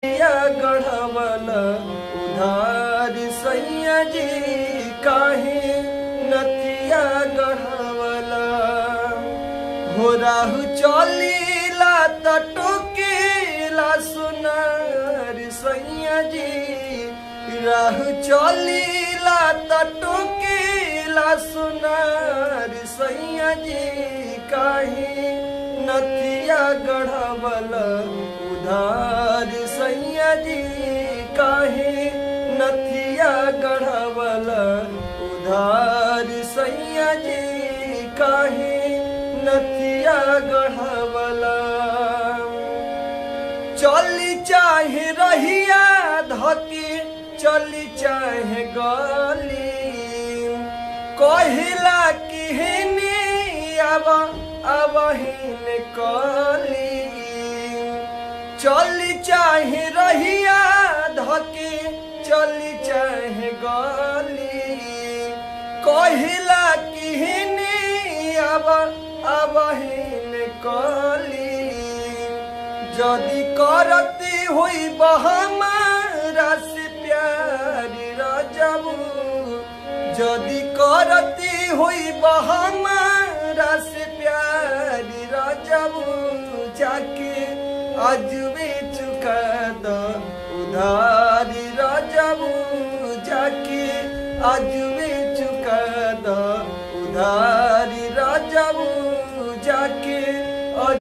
या गढ़वला उधार सैया जी काहे नथिया गढ़वला हो राहु चलीला त टोकेला सुनार सैया जी राहु चलीला त टोकेला सुनार सैया जी काहे नथिया गढ़वला उधार सैया जी काहे नथिया गढ़वला उधार सैया जी काहे नथिया गढ़वला चली चाहे रहिया धके चली चाहे गली कहिला कि हेने अब हिन कली चली चाहे रहिया धके चली चाहे गली कहिला कि हेने अब हिन कली जदि करती हुई हमारा से प्यारी रजबू जदि करती हुई हमारा से प्यारी रजबू जाके अजबे चुका दो उधारी रजबू जाके अज